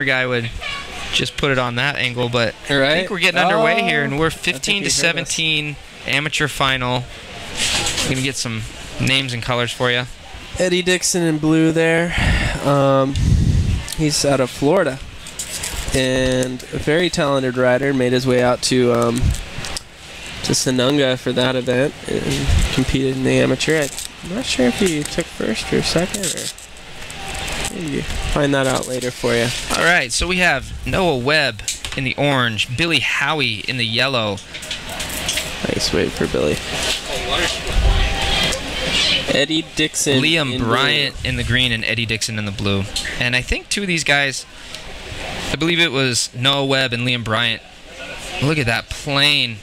guy would just put it on that angle, but right? I think we're getting underway here, and we're 15 to 17 amateur final. I'm gonna get some names and colors for you. Eddie Dixon in blue there. He's out of Florida, and a very talented rider. Made his way out to Sanunga for that event and competed in the amateur. I'm not sure if he took first or second, or maybe find that out later for you. All right, so we have Noah Webb in the orange, Billy Howie in the yellow. Nice wave for Billy. Eddie Dixon. Liam Bryant in the green and Eddie Dixon in the blue. And I think two of these guys, I believe it was Noah Webb and Liam Bryant. Look at that plane.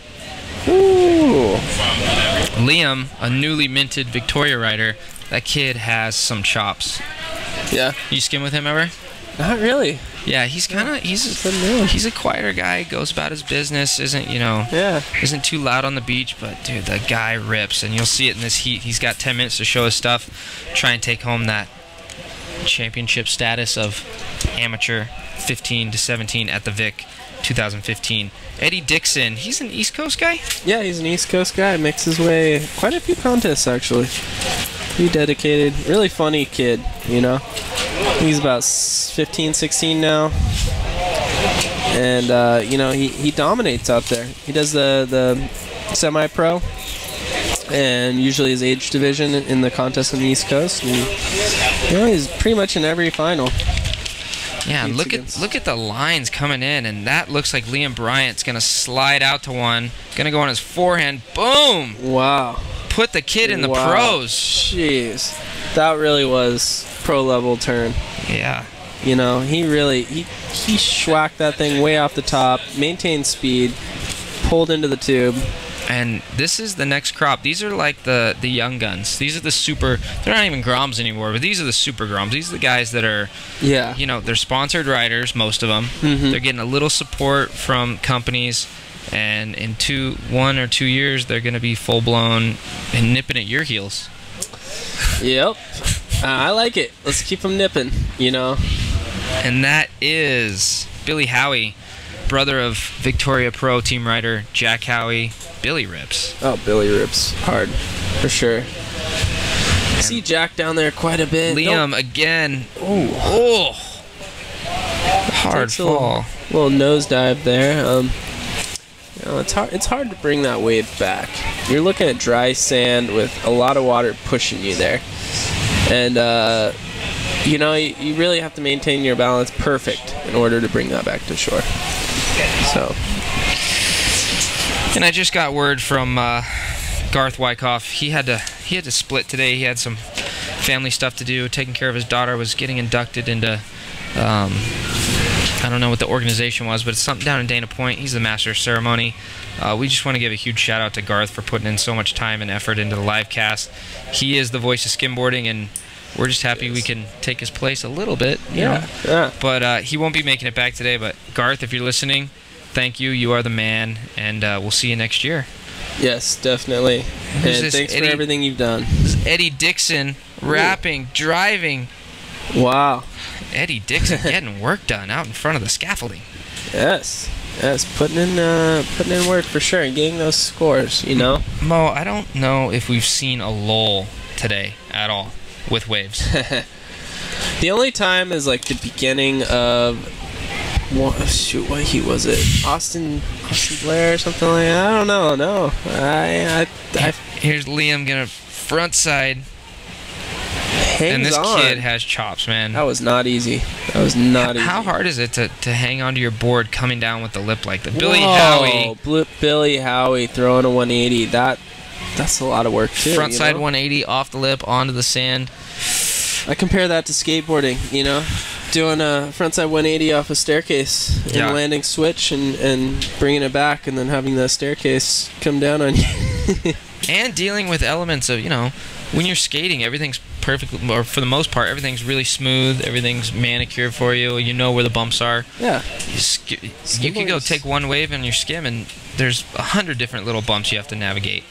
Ooh. Liam, a newly minted Victoria rider. That kid has some chops. Yeah. You skim with him ever? Not really. Yeah, he's a quieter guy, goes about his business, isn't too loud on the beach, but dude, the guy rips, and you'll see it in this heat. He's got 10 minutes to show his stuff, try and take home that championship status of amateur 15 to 17 at the VIC 2015. Eddie Dixon, he's an East Coast guy? Yeah, he's an East Coast guy. Makes his way quite a few contests, actually. Pretty dedicated. Really funny kid, you know. He's about 15, 16 now. And, he dominates out there. He does the semi-pro and usually his age division in the contest on the East Coast. And, he's pretty much in every final. Yeah, look at the lines coming in, and that looks like Liam Bryant's going to slide out to one. Going to go on his forehand. Boom! Wow. Put the kid in the pros. Jeez. That really was pro-level turn. Yeah. He schwacked that thing way off the top, maintained speed, pulled into the tube. And this is the next crop. These are like the young guns. These are the super, they're not even Groms anymore, but these are the super Groms. These are the guys that are, they're sponsored riders, most of them. Mm-hmm. They're getting a little support from companies, and in 1 or 2 years, they're going to be full-blown and nipping at your heels. Yep. I like it. Let's keep them nipping, And that is Billy Howie, brother of Victoria Pro team rider Jack Howie. Billy rips. Oh, Billy rips hard, for sure. I see Jack down there quite a bit. Liam again. Oh, hard fall. Little nosedive there. It's hard to bring that wave back. You're looking at dry sand with a lot of water pushing you there, and you really have to maintain your balance perfect in order to bring that back to shore. So. And I just got word from Garth Wyckoff. He had to split today. He had some family stuff to do, taking care of his daughter, was getting inducted into, I don't know what the organization was, but it's something down in Dana Point. He's the master of ceremony. We just want to give a huge shout out to Garth for putting in so much time and effort into the live cast. He is the voice of skimboarding, and we're just happy we can take his place a little bit. Yeah. But he won't be making it back today. But Garth, if you're listening, thank you. You are the man, and we'll see you next year. Yes, definitely. And thanks for everything you've done. This is Eddie Dixon, rapping, driving. Wow. Eddie Dixon getting work done out in front of the scaffolding. Yes, putting in work for sure, and getting those scores. Mo, I don't know if we've seen a lull today at all with waves. The only time is like the beginning of what heat was it? Austin Blair or something like that? I don't know. No, Here's Liam gonna front side. And this kid has chops, man. That was not easy. Easy. How hard is it to hang onto your board coming down with the lip like that? Billy Howie. Billy Howie throwing a 180. That's a lot of work too. Front side 180 off the lip onto the sand. I compare that to skateboarding, doing a frontside 180 off a staircase and landing switch and bringing it back and then having the staircase come down on you. And dealing with elements of, when you're skating, everything's perfect, or for the most part, everything's really smooth, everything's manicured for you, you know where the bumps are. Yeah. You can go take one wave on your skim and there's 100 different little bumps you have to navigate.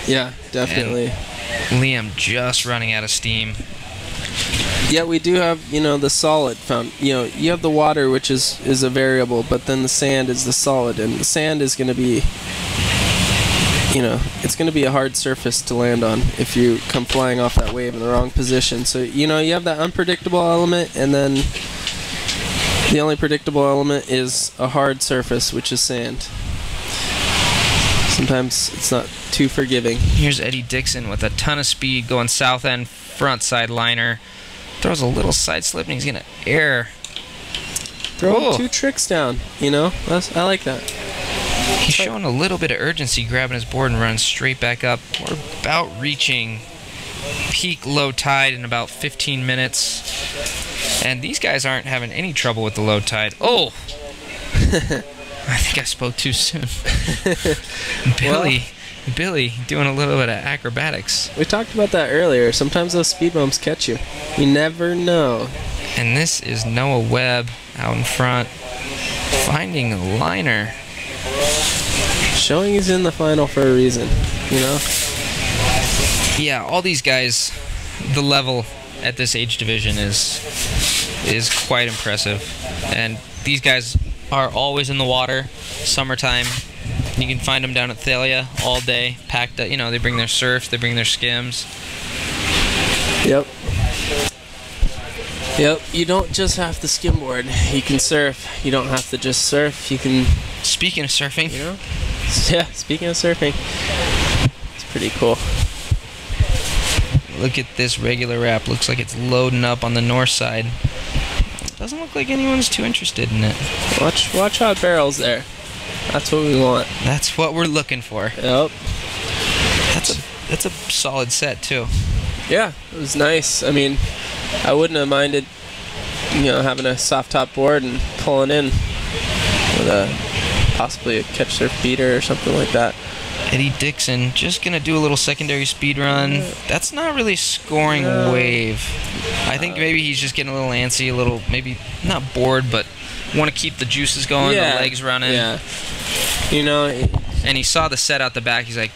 Yeah, definitely. And Liam just running out of steam. Yeah, we do have, the solid found. You have the water, which is a variable, but then the sand is the solid, and the sand is going to be, it's going to be a hard surface to land on if you come flying off that wave in the wrong position. So, you have that unpredictable element, and then the only predictable element is a hard surface, which is sand. Sometimes it's not too forgiving. Here's Eddie Dixon with a ton of speed going south end, front side liner. Throws a little side slip and he's going to air. Throw 2 tricks down, I like that. He's showing a little bit of urgency, grabbing his board and running straight back up. We're about reaching peak low tide in about 15 minutes. And these guys aren't having any trouble with the low tide. Oh! I think I spoke too soon. Billy doing a little bit of acrobatics. We talked about that earlier. Sometimes those speed bumps catch you. You never know. And this is Noah Webb out in front, finding a liner. Showing he's in the final for a reason, Yeah, all these guys, the level at this age division is quite impressive. And these guys are always in the water, summertime. You can find them down at Thalia all day, packed. They bring their surf, they bring their skims. Yep. You don't just have to skimboard. You can surf. You don't have to just surf. You can. Speaking of surfing, Yeah. Speaking of surfing, it's pretty cool. Look at this regular wrap. Looks like it's loading up on the north side. Doesn't look like anyone's too interested in it. Watch how it barrels there. That's what we want. That's what we're looking for. Yep. That's a solid set too. Yeah, it was nice. I mean, I wouldn't have minded, having a soft top board and pulling in with possibly a catch surf beater or something like that. Eddie Dixon just gonna do a little secondary speed run. That's not really scoring wave. I think maybe he's just getting a little antsy, a little maybe not bored, but want to keep the juices going, the legs running. Yeah. And he saw the set out the back. He's like,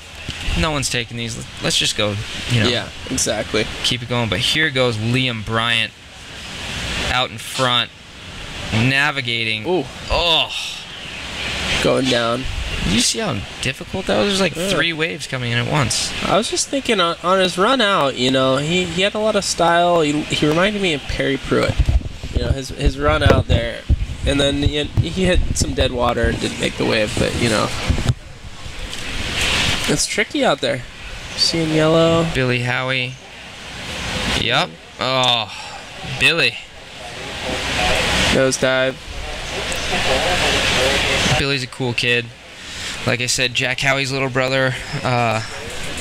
no one's taking these. Let's just go. Yeah, exactly. Keep it going. But here goes Liam Bryant out in front, navigating. Ooh. Oh. Going down. Did you see how difficult that was? There's like 3 waves coming in at once. I was just thinking on his run out, he had a lot of style. He reminded me of Perry Pruitt. His run out there. And then he hit some dead water and didn't make the wave, but it's tricky out there. Seeing yellow. Billy Howie. Yep. Oh, Billy. Nosedive. Billy's a cool kid. Like I said, Jack Howie's little brother.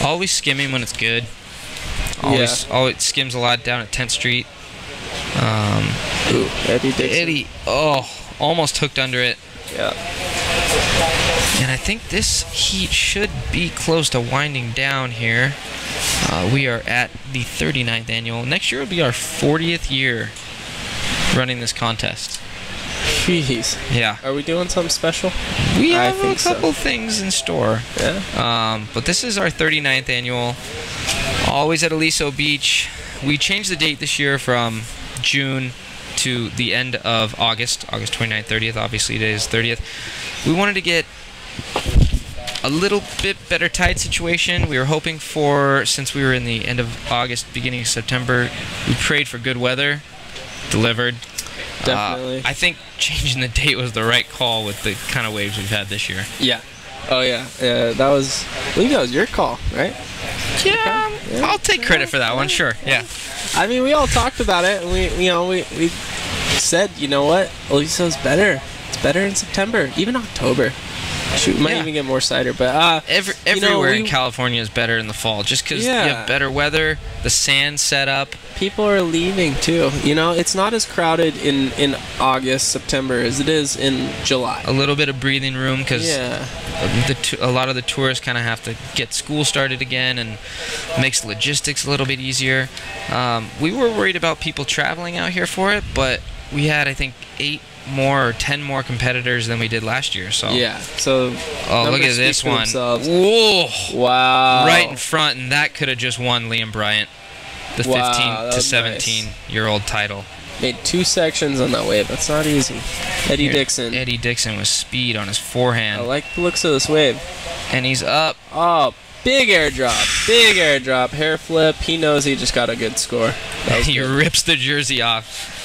Always skimming when it's good. Always skims a lot down at 10th Street. Ooh, Eddie Dixon. Eddie, almost hooked under it. Yeah. And I think this heat should be close to winding down here. We are at the 39th annual. Next year will be our 40th year running this contest. Jeez. Yeah. Are we doing something special? We have a couple things in store. Yeah. But this is our 39th annual. Always at Aliso Beach. We changed the date this year from June to the end of August 29th, 30th. Obviously today is 30th. We wanted to get a little bit better tide situation. We were hoping for, since we were in the end of August, beginning of September, we prayed for good weather. Delivered. Definitely. I think changing the date was the right call with the kind of waves we've had this year. Yeah. Oh yeah. That was. I think that was your call, right? Yeah. I'll take credit for that one. Sure. Yeah. I mean, we all talked about it, and we said, you know what, Aliso's better. It's better in September, even October. Shoot, might even get more cider, but everywhere in California is better in the fall, just because you have better weather, the sand set up. People are leaving too. It's not as crowded in August, September as it is in July. A little bit of breathing room because a lot of the tourists kind of have to get school started again, and makes logistics a little bit easier. We were worried about people traveling out here for it, but we had, I think, 8 more or 10 more competitors than we did last year. So look at this one. Themselves. Whoa! Wow! Right in front, and that could have just won Liam Bryant. the Wow, 15 that to was 17-year-old title. Made 2 sections on that wave. That's not easy. Eddie Here, Dixon. Eddie Dixon with speed on his I forehand. like the looks of this wave. And he's up. Oh, big airdrop. Big airdrop. Hair flip. He knows he just got a good score. That was He good. rips the jersey off.